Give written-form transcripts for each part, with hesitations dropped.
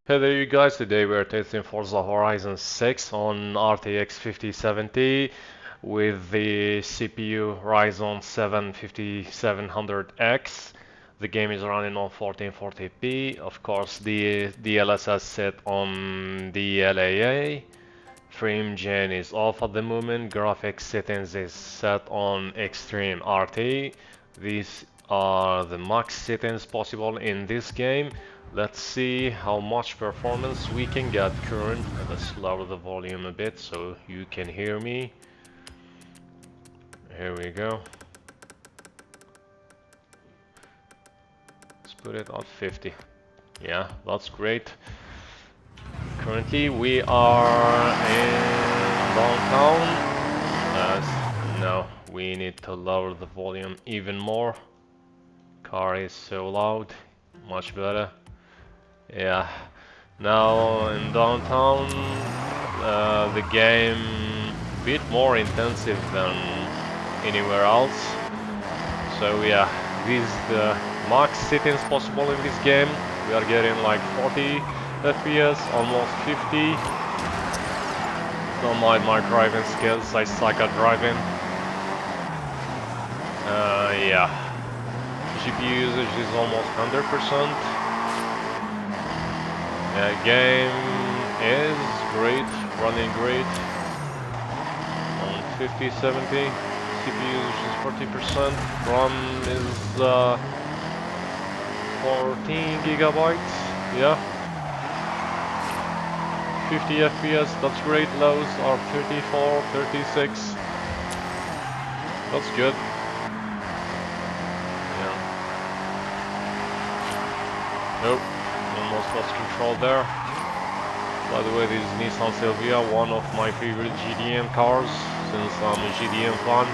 Hey there you guys, today we're testing Forza Horizon 6 on RTX 5070 with the CPU Ryzen 7 5700X. The game is running on 1440p. Of course, the DLSS set on DLAA. Frame gen is off at the moment. Graphics settings is set on Extreme RT. These are the max settings possible in this game. Let's see how much performance we can get current. Let's lower the volume a bit so you can hear me. Here we go. Let's put it at 50. Yeah, that's great. Currently we are in downtown. No, we need to lower the volume even more. Car is so loud. Much better. Yeah. Now in downtown, the game a bit more intensive than anywhere else. So yeah, this is the max settings possible in this game. We are getting like 40 FPS, almost 50. Don't mind my driving skills, I suck at driving. Yeah. GPU usage is almost 100%. Game is great, running great. On 5070, CPU usage is 40%. RAM is 14 gigabytes. Yeah. 50 FPS, that's great. Lows are 34, 36. That's good. Yeah. Nope. Almost lost control there. By the way, this is Nissan Silvia, one of my favorite GDM cars, since I'm a GDM fan.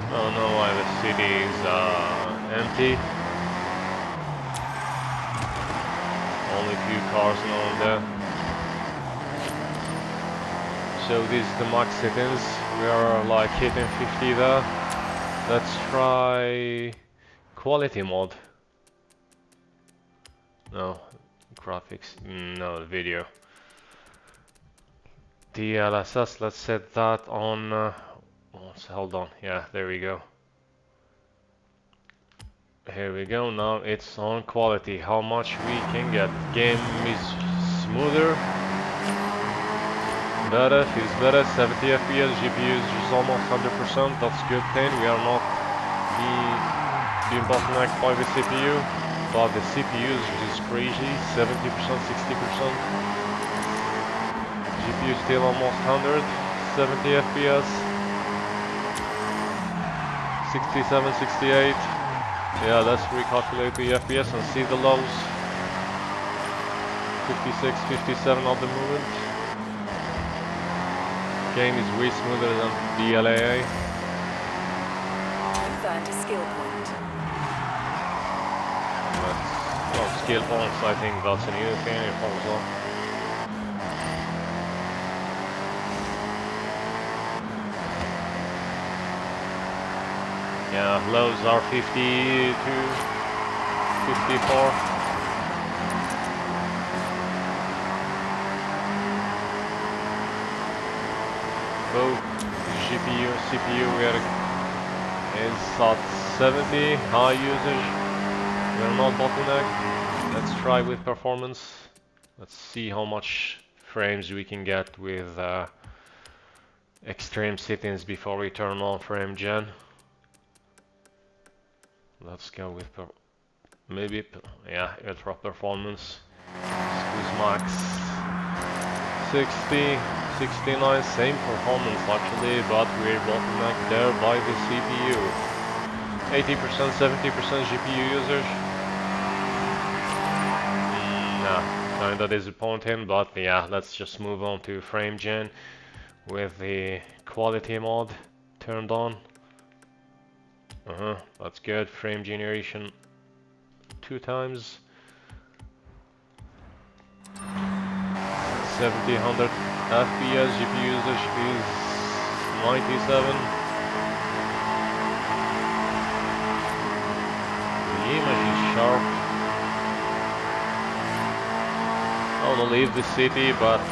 I don't know why the city is empty. Only a few cars now and there. So this is the max settings. We are like hitting 50 there. Let's try quality mode. No, graphics, no, video. DLSS, let's set that on, hold on, yeah, there we go. Here we go, now it's on quality, how much we can get. Game is smoother. Better, feels better, 70 FPS, GPU is almost 100%, that's good thing. We are not being bottlenecked by the CPU, but the CPU is crazy, 70%, 60%. GPU still almost 100, 70 FPS, 67, 68. Yeah, let's recalculate the FPS and see the lows. 56, 57 at the moment. Game is way smoother than DLAA. Confirmed a skill point. Skill points, I think that's a new thing in Forza. Yeah, lows are 52, 54. Both GPU, CPU is at 70, high usage. We're not bottlenecked. Let's try with performance. Let's see how much frames we can get with extreme settings before we turn on frame gen. Let's go with maybe ultra performance. Squeeze max 60. 69, same performance actually, but we're bottlenecked there by the CPU. 80%, 70% GPU usage. Nah, kinda disappointing, but yeah, let's just move on to frame gen with the quality mode turned on. That's good. Frame generation 2 times. 70, 100. FPS, GPU usage is 97. The image is sharp. I want to leave the city, but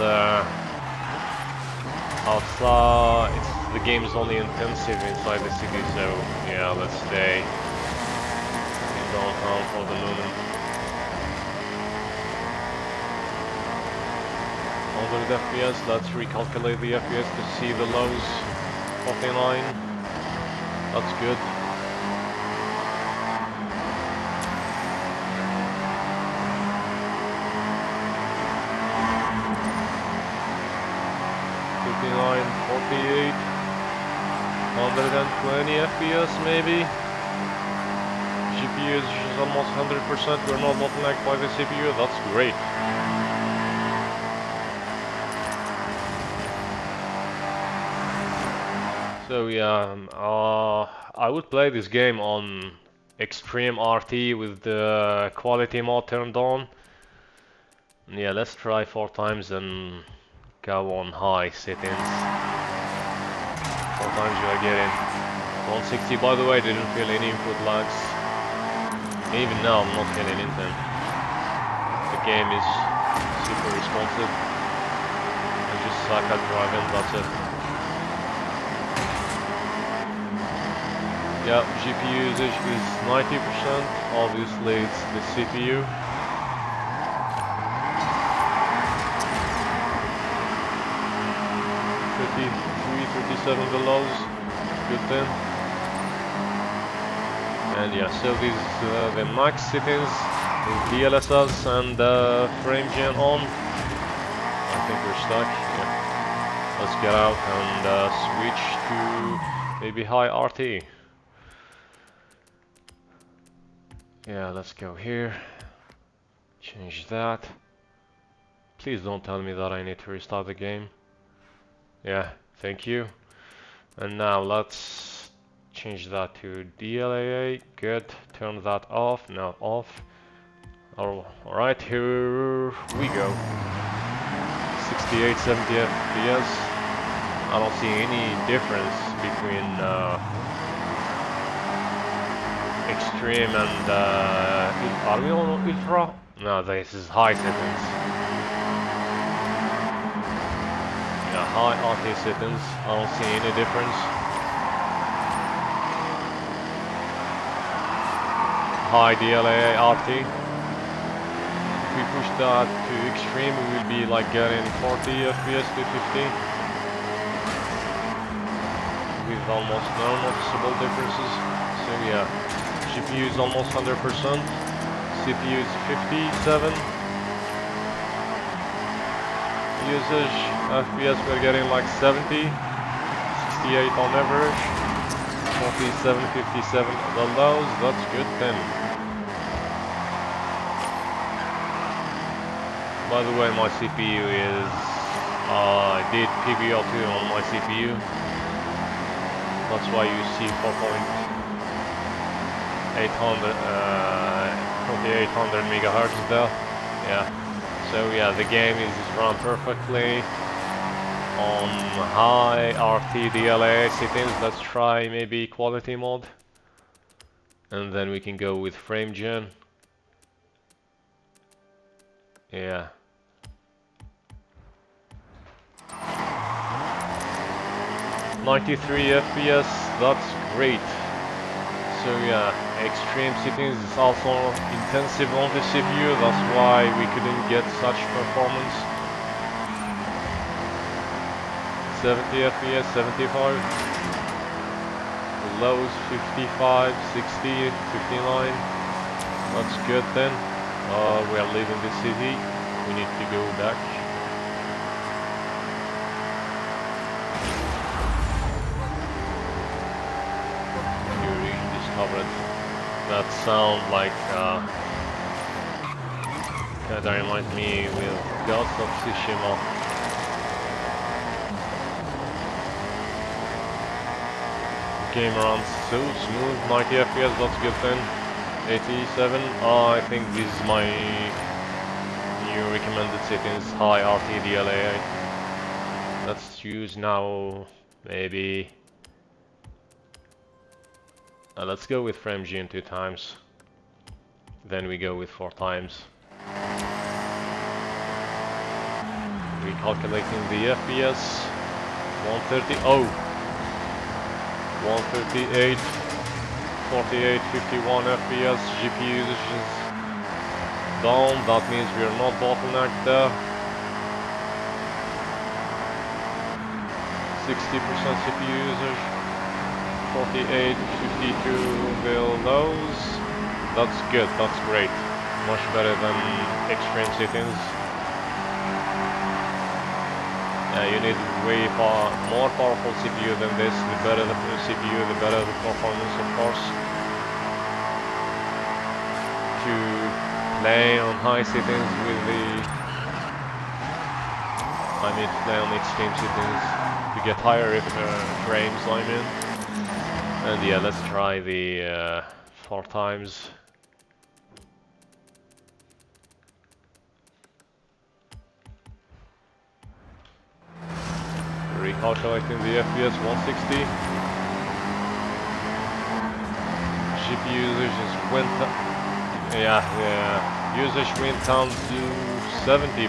outside, the game is only intensive inside the city, so yeah, let's stay in downtown for the moment. 100 FPS, let's recalculate the FPS to see the lows. 49, that's good. $59, 48, 120 FPS maybe. GPU is almost 100%, we're not bottlenecked by the CPU, that's great. So yeah, I would play this game on extreme RT with the quality mode turned on. Yeah, let's try 4 times and go on high settings. 4 times you are getting 160. By the way, didn't feel any input lags. Even now I'm not feeling anything. The game is super responsive. I just suck at driving, that's it. Yeah, GPU usage is 90%, obviously it's the CPU. $33, $37 the lows, good then. And yeah, so these the max settings with DLSS and frame gen on. I think we're stuck, yeah. Let's get out and switch to maybe high RT. Yeah, let's go here, change that. Please don't tell me that I need to restart the game. Yeah, thank you. And now let's change that to DLAA, good, turn that off, now off. Alright, here we go. 68, 70 FPS. I don't see any difference between extreme and are we on ultra? No, this is high settings. Yeah, high RT settings. I don't see any difference. High DLAA RT. If we push that to extreme, we will be like getting 40 FPS to 50 with almost no noticeable differences. So yeah. GPU is almost 100%, CPU is 57, usage, FPS we're getting like 70, 68 on average, 47, 57 the lows, that's good then. By the way, my CPU is, I did PBL2 on my CPU, that's why you see 2800 megahertz there. Yeah, so yeah, the game is run perfectly on high RT DLAA settings. Let's try maybe quality mode, and then we can go with frame gen. Yeah, $93 FPS, that's great. So yeah, extreme settings is also intensive on the CPU, that's why we couldn't get such performance. 70 FPS, 75. The lows 55, 60, 59. That's good then. We are leaving the city. We need to go back. That sound like that reminds me with Ghost of Tsushima. Game runs so smooth, 90 FPS, that's good then. 87, I think this is my new recommended settings, high RT DLAA. Let's use now maybe let's go with frame G in 2 times, then we go with 4 times. Recalculating the FPS. 130, oh, 138, 48, 51 FPS. GPU usage is down, that means we are not bottlenecked there. 60% CPU usage, 48, 52 belows. That's good, that's great. Much better than extreme settings. You need way more powerful CPU than this. The better the CPU, the better the performance, of course. To play on high settings with the... I mean to play on extreme settings to get higher frames, I mean. And yeah, let's try the 4 times. Recalculating the FPS. 160. GPU usage is usage went down to 70%.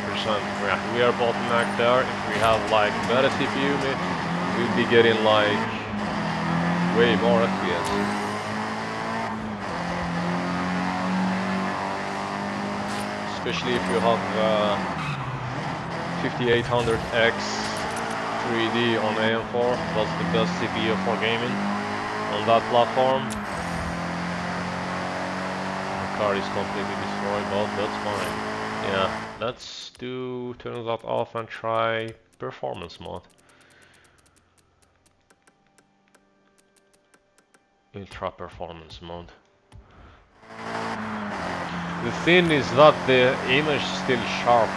Yeah, we are bottlenecked there. If we have like better CPU, we'll be getting like way more FPS. Especially if you have 5800X 3D on AM4, that's the best CPU for gaming on that platform. The car is completely destroyed, but that's fine. Yeah, let's turn that off and try performance mode. Ultra performance mode. The thing is that the image is still sharp.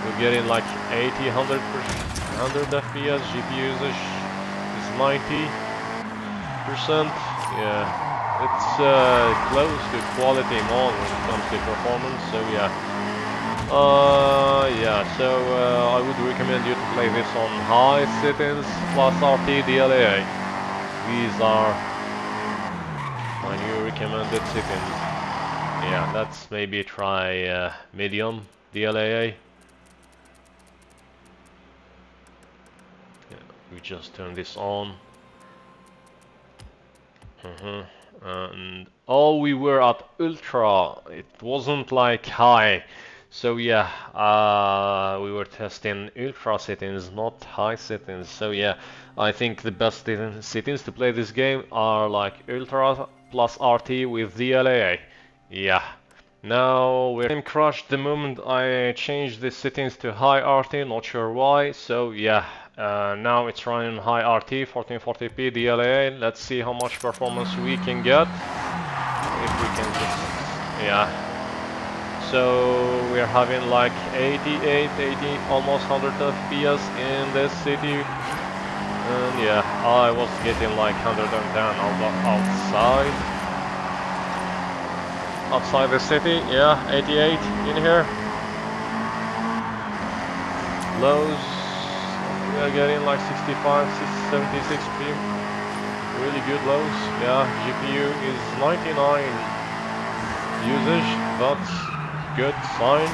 We're getting like 80, 100 FPS. GPU usage is 90%. Yeah, it's close to quality mode when it comes to performance. So yeah, I would recommend you to play this on high settings plus RT DLAA. These are my new recommended settings. Yeah, let's maybe try medium DLAA. We just turn this on. And oh, we were at ultra. It wasn't like high. So yeah, we were testing ultra settings, not high settings. So yeah, I think the best settings to play this game are like ultra plus RT with DLAA. Yeah. Now we're crashed the moment I changed the settings to high RT, not sure why. So yeah. Now it's running high RT, 1440p DLAA. Let's see how much performance we can get. If we can just... yeah. So we're having like 88, 80, almost 100 FPS in this city. And yeah, I was getting like 110 outside. Outside the city, yeah, 88 in here. Lows. We are getting like 65, 76p. Really good lows. Yeah, GPU is 99 usage. That's good sign.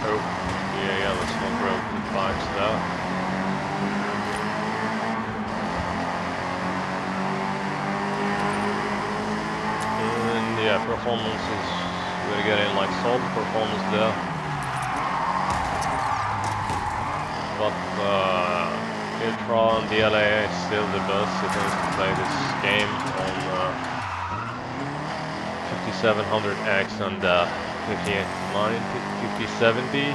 Oh, yeah, let's not broke the pipes there. And yeah, performance is, we're getting like solid performance there. But Ultra and DLAA is still the best settings to play this game on 5700X and 5070.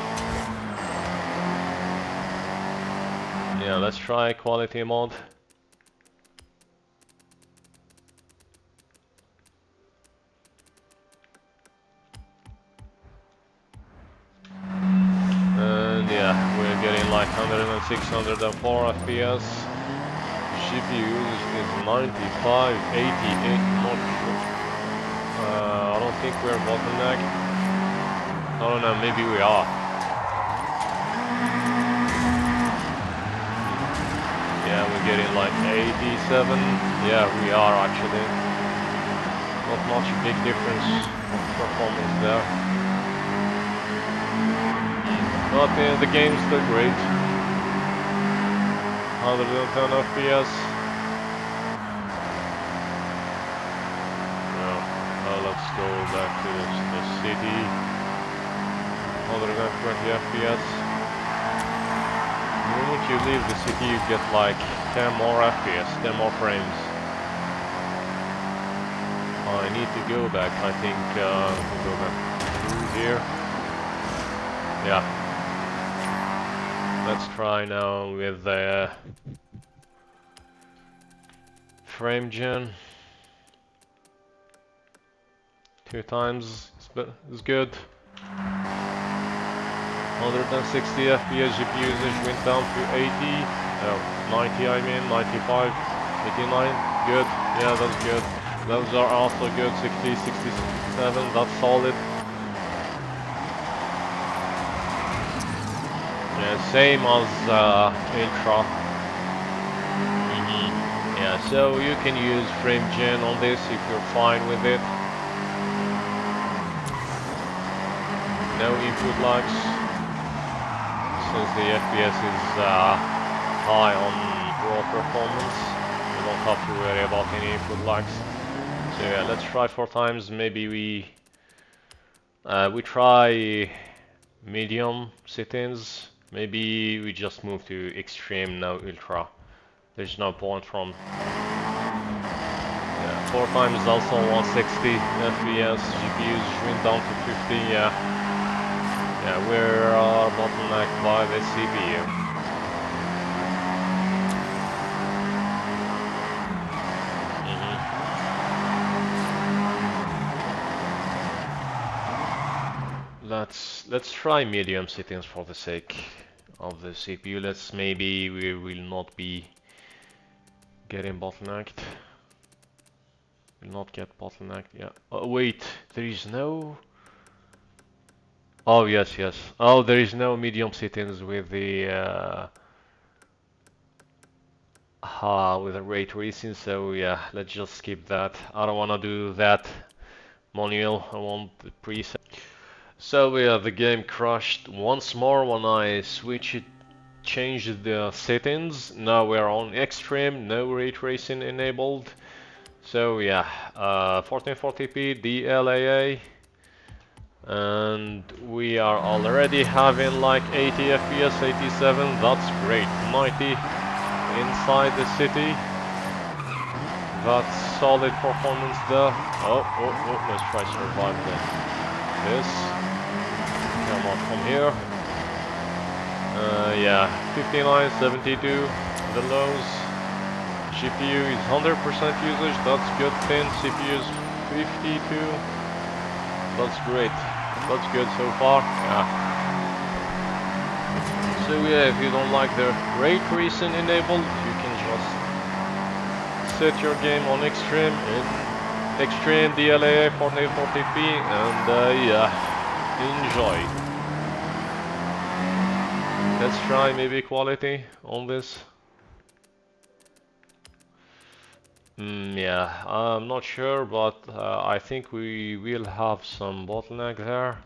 Yeah, let's try quality mode. Yeah, we're getting like 100 and 604 FPS. GPU is 95, 88, not sure. I don't think we're bottlenecked. I don't know, maybe we are. we're getting like 87. Yeah, we are actually. Not much big difference of performance there. But the game's still great. 110 FPS. Let's go back to the city. 120 FPS. The moment you leave the city, you get like 10 more FPS, 10 more frames. I need to go back. I think we'll go back through here. Yeah. Let's try now with the frame gen. 2 times is good. 160 FPS GPU usage went down to 80. 90 I mean, 95, 89. Good. Yeah, that's good. Those are also good. 60, 67. That's solid. Yeah, same as Ultra. Yeah, so you can use frame gen on this if you're fine with it. No input lags, since the FPS is high on raw performance. You don't have to worry about any input lags. So yeah, let's try 4 times. Maybe we try medium settings. Maybe we just move to extreme, no ultra. There's no point from. Yeah, 4 times also 160 FPS. GPUs went down to 50. Yeah, we're bottlenecked by the CPU. Let's try medium settings for the sake of the CPU. Maybe we will not be getting bottlenecked. Will not get bottlenecked. Yeah. Oh, wait, there is no. Oh yes. Oh, there is no medium settings with the with the ray tracing. So yeah, let's just skip that. I don't want to do that manual. I want the preset. So yeah, the game crashed once more when I changed the settings. Now we're on extreme, no ray tracing enabled. So yeah, 1440p DLAA. And we are already having like 80 FPS, 87, that's great. 90 inside the city. That's solid performance there. Oh, let's try to survive this. Come on from here. Yeah, 59, 72, the lows. GPU is 100% usage, that's good thing. CPU is 52. That's great. That's good so far. Yeah. So yeah, if you don't like the ray tracing enabled, you can just set your game on extreme DLAA 1440p and yeah, enjoy. Let's try maybe quality on this. Yeah, I'm not sure, but I think we will have some bottleneck there.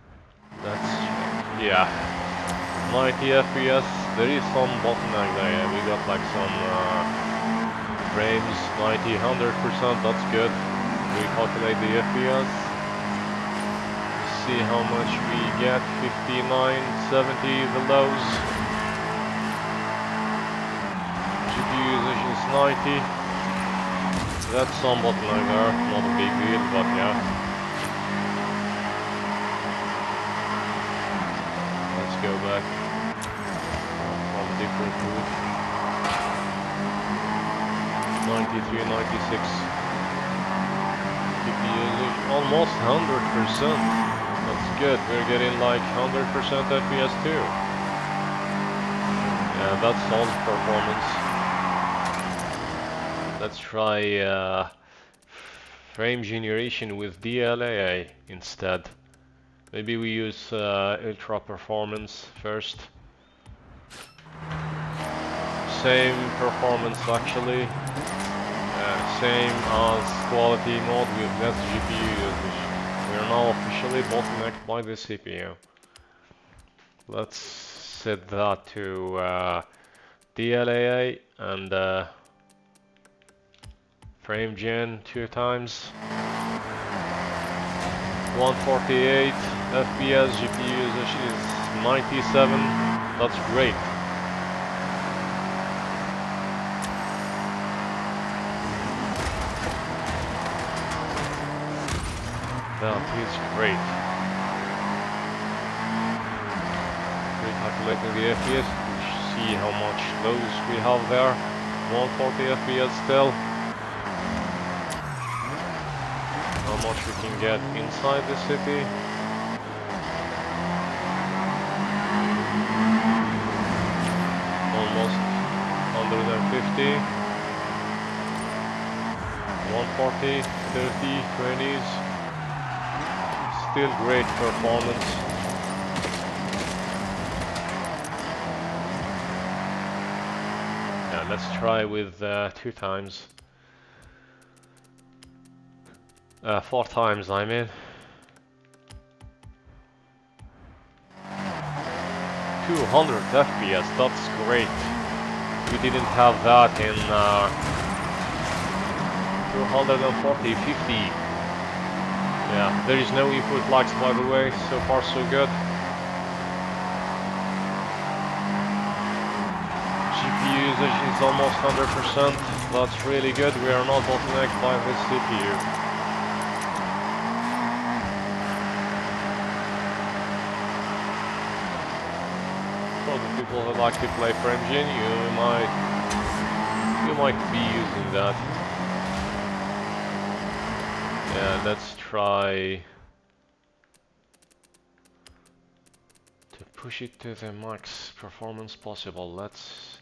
Yeah, 90 FPS. There is some bottleneck there. Yeah, we got like some frames, 90, 100%. That's good. We calculate the FPS. See how much we get. 59, 70, the lows. GPU usage is 90. That's some bottleneck there, not a big deal, but yeah. Let's go back from different route. 93, 96. GPU usage almost 100%. That's good. We're getting like 100% FPS too. Yeah, that's solid performance. Let's try frame generation with DLAA instead. Maybe we use ultra performance first. same performance actually, same as quality mode with less GPU usage. We are now officially bottlenecked by the CPU. Let's set that to DLAA and frame gen 2 times. 148 FPS, GPU usage is 97. That's great. That is great. Recalculating the FPS, see how much lows we have there. 140 FPS still. How much we can get inside the city. Almost 150. 140, 30, 20s. Still great performance. Yeah, let's try with 2 times. 4 times, I mean. 200 FPS, that's great. We didn't have that in 240, 50. Yeah, there is no input lags by the way, so far so good. GPU usage is almost 100%, that's really good. We are not bottlenecked by the CPU. For the people who like to play frame gen, you might be using that. Yeah, let's try to push it to the max performance possible. Let's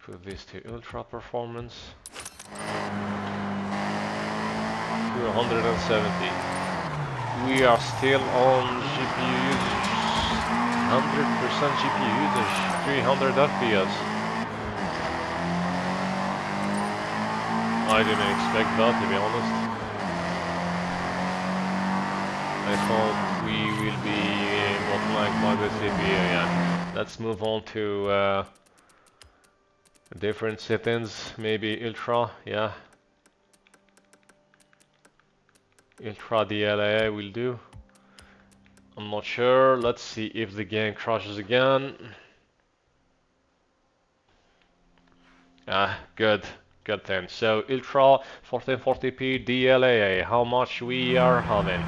put this to ultra performance. 270. We are still on GPU usage. 100% GPU usage. 300 FPS. I didn't expect that, to be honest. I thought we will be bottlenecked by the CPU. Yeah. Let's move on to different settings. Maybe ultra. Yeah. Ultra DLAA will do. I'm not sure. Let's see if the game crashes again. Good. Good then. So ultra 1440p DLAA. How much we are having?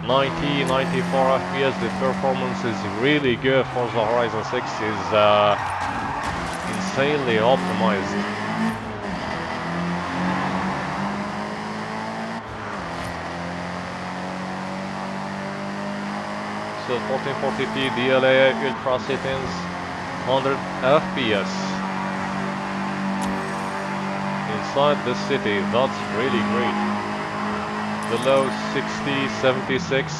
90, 94 FPS. The performance is really good. Forza Horizon 6 is insanely optimized. So 1440p DLAA ultra settings, 100 FPS. Inside the city, that's really great. The low 60, 76.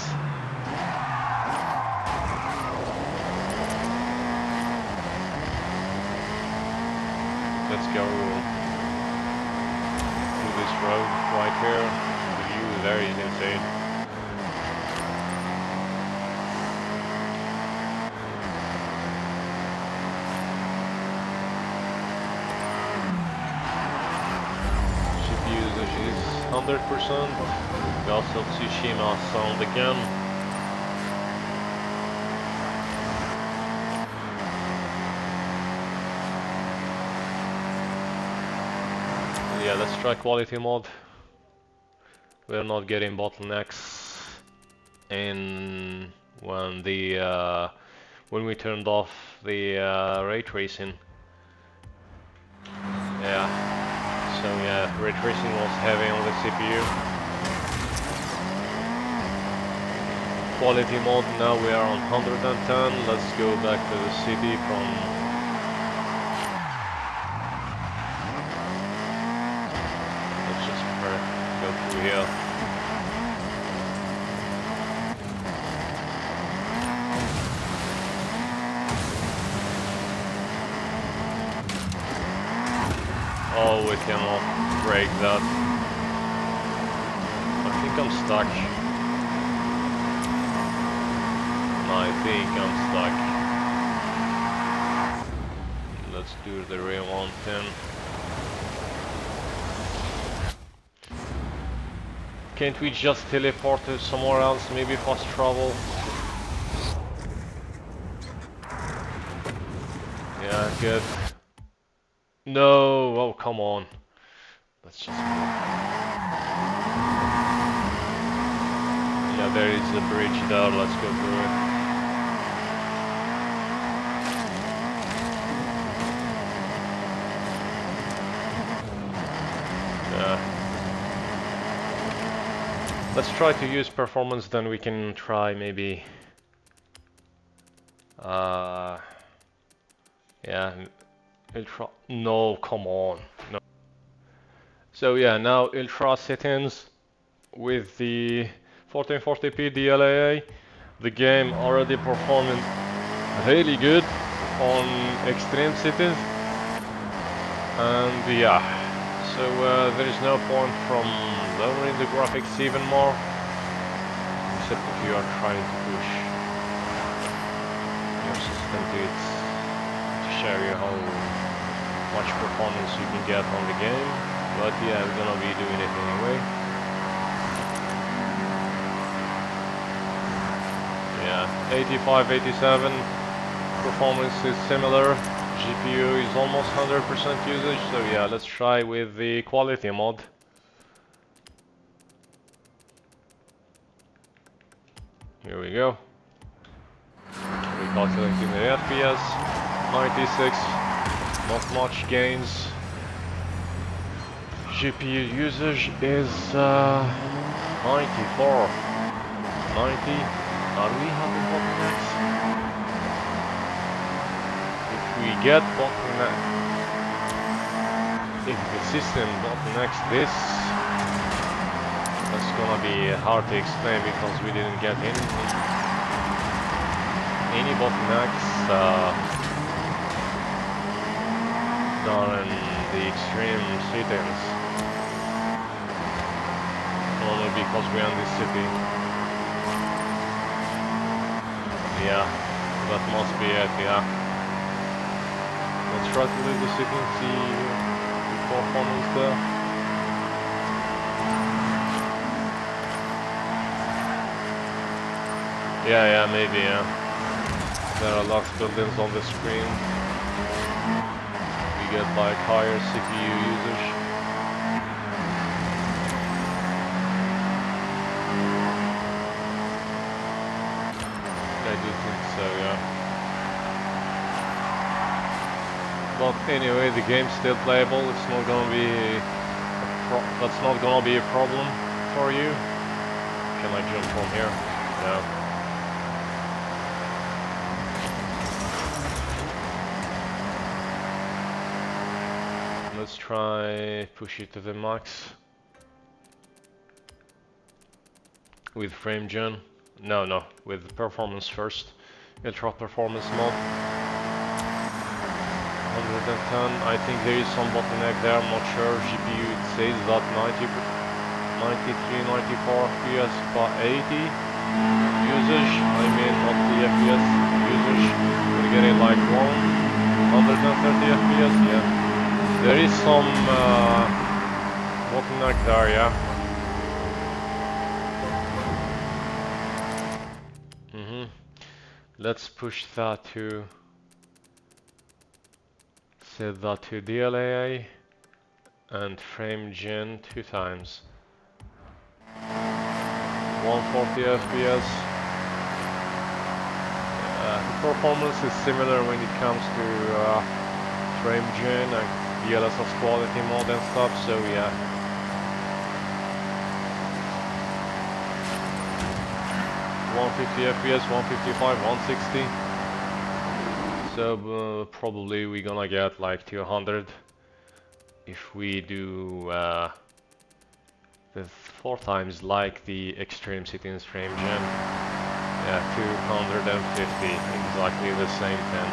Let's go to this road right here. The view there is insane. GPU usage is 100%. Ghost of Tsushima sound again. Yeah, let's try quality mode. We're not getting bottlenecks in when we turned off the ray tracing. Yeah. So yeah, ray tracing was heavy on the CPU. Quality mode, now we are on 110. Let's go back to the city from here. Oh, we cannot break that. I think I'm stuck. I think I'm stuck. Let's do the real one then. Can't we just teleport to somewhere else? Maybe fast travel? Yeah, good. No! Oh, come on. Let's just... Yeah, there is a bridge there. Let's go through it. Yeah. Let's try to use performance, then we can try maybe... yeah, ultra... No, come on. No. So yeah, now ultra settings with the 1440p DLAA. The game already performing really good on extreme settings. And yeah, so there is no point from lowering the graphics even more, except if you are trying to push your system to show you how much performance you can get on the game. But yeah, I'm gonna be doing it anyway. Yeah, 85, 87 performance is similar. GPU is almost 100% usage, so yeah, let's try with the quality mod. Here we go. Recalculating the FPS. 96, not much gains. GPU usage is 94. 90. Are we having bottlenecks? If we get bottleneck, if the system bottlenecks this, that's gonna be hard to explain because we didn't get any bottlenecks during the extreme settings. Only because we're in the city. Yeah, that must be it, yeah. Let's try to leave the city and see the performance there. Yeah, maybe, yeah. There are lots of buildings on the screen. We get like higher CPU usage. I do think so, yeah. But anyway, the game's still playable. It's not gonna be that's not gonna be a problem for you. Can I jump from here? No. Let's try push it to the max with frame gen. No, with performance first. Ultra performance mode. 110. I think there is some bottleneck there. I'm not sure. GPU it says that 93, 94 FPS per 80 usage. I mean not the FPS usage. We're getting like 130 FPS. Yeah. There is some bottleneck there, yeah. Let's push that to set that to DLAA and frame gen 2 times. 140 FPS. The performance is similar when it comes to frame gen and DLSS quality mode and stuff, so yeah. FPS, 155, 160. So probably we're gonna get like 200 if we do the 4 times like the extreme settings frame gen. Yeah, 250, exactly the same thing.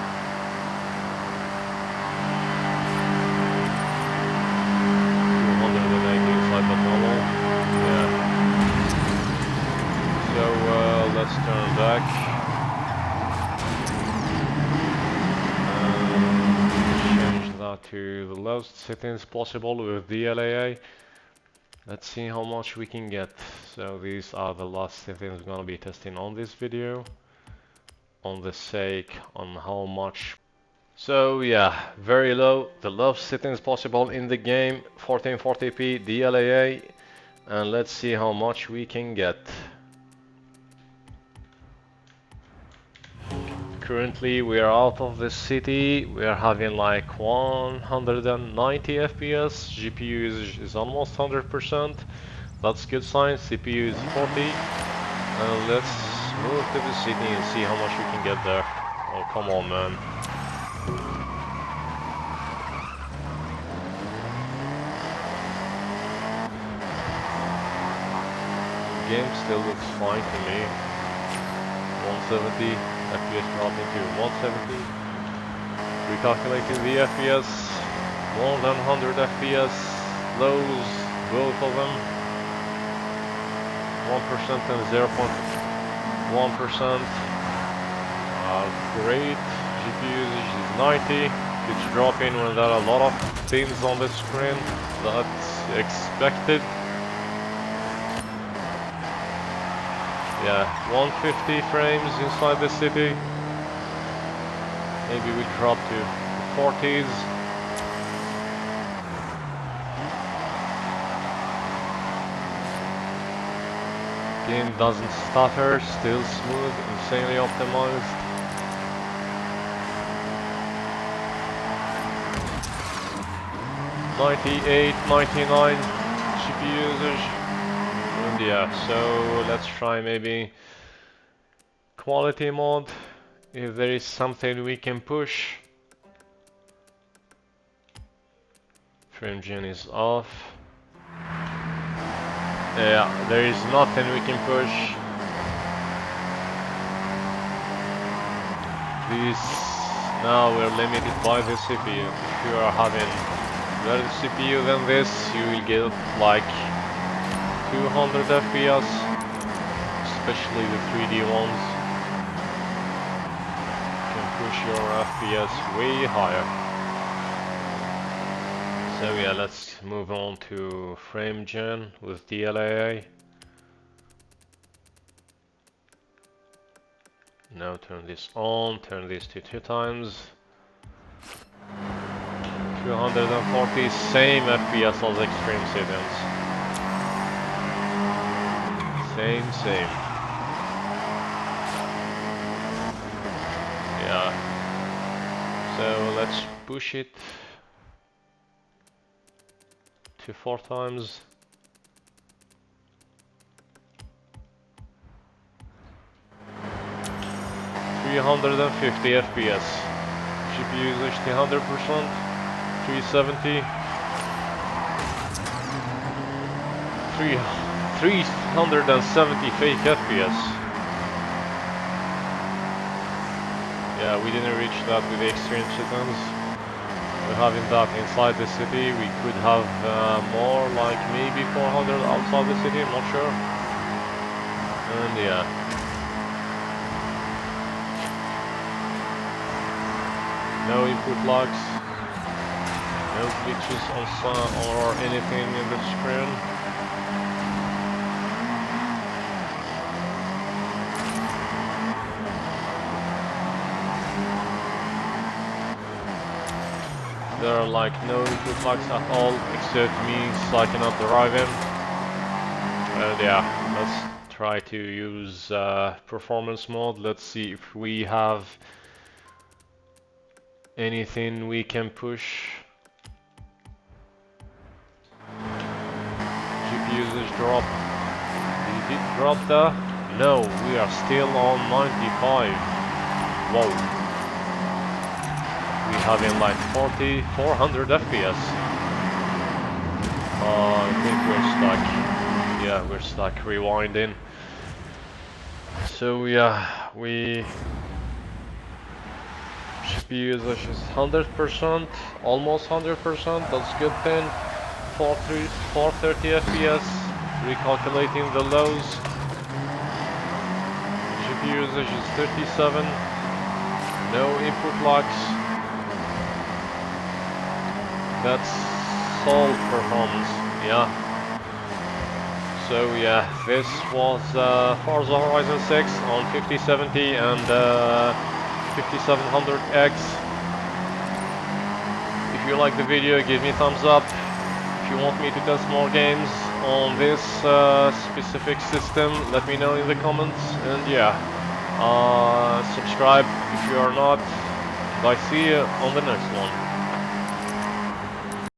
to the lowest settings possible with DLAA. Let's see how much we can get. So these are the last settings we're gonna be testing on this video, on the sake on how much. So yeah, very low, the lowest settings possible in the game, 1440p DLAA, and let's see how much we can get. Currently we are out of the city, we are having like 190 FPS, GPU is almost 100%, that's good sign, CPU is 40, and let's move to the city and see how much we can get there. Oh come on man. The game still looks fine to me, 170. FPS dropping to 170. Recalculating the FPS, more than 100 FPS. Lows, both of them. 1% and 0.1%. Great. GPU usage is 90. It's dropping when there are a lot of things on the screen. That's expected. Yeah, 150 frames inside the city. Maybe we drop to the 40s. Game doesn't stutter, still smooth, insanely optimized. $98, $99 GPU usage. Yeah, so let's try maybe quality mode, if there is something we can push. Frame gen is off. Yeah, there is nothing we can push. This, now we're limited by the CPU. If you are having better CPU than this, you will get like 200 FPS, especially the 3D ones. You can push your FPS way higher. So yeah, let's move on to frame gen with DLAA. Now turn this on, turn this to 2 times. 240, same FPS as extreme settings. Same. Yeah. So let's push it to 4 times. $350 FPS. GPU usage 100%. 370. 370 fake FPS. Yeah, we didn't reach that with the extreme settings. We're having that inside the city. We could have more, like maybe 400 outside the city, I'm not sure. And yeah. No input lags. No glitches on sound or anything in the screen. There are like no input lags at all, except me psyching up the Ryzen. And yeah, let's try to use performance mode. Let's see if we have anything we can push. GPU usage drop. Did it drop there? No, we are still on 95. Whoa. We having like 400 FPS. I think we're stuck. Yeah, we're stuck rewinding. So yeah, GPU usage is 100%, almost 100%. That's good thing. 430 FPS. Recalculating the lows. GPU usage is 37. No input lags. That's solid performance, yeah. So yeah, this was Forza Horizon 6 on 5070 and 5700X. If you like the video, give me a thumbs up. If you want me to test more games on this specific system, let me know in the comments. And yeah, subscribe if you are not. And I see you on the next one.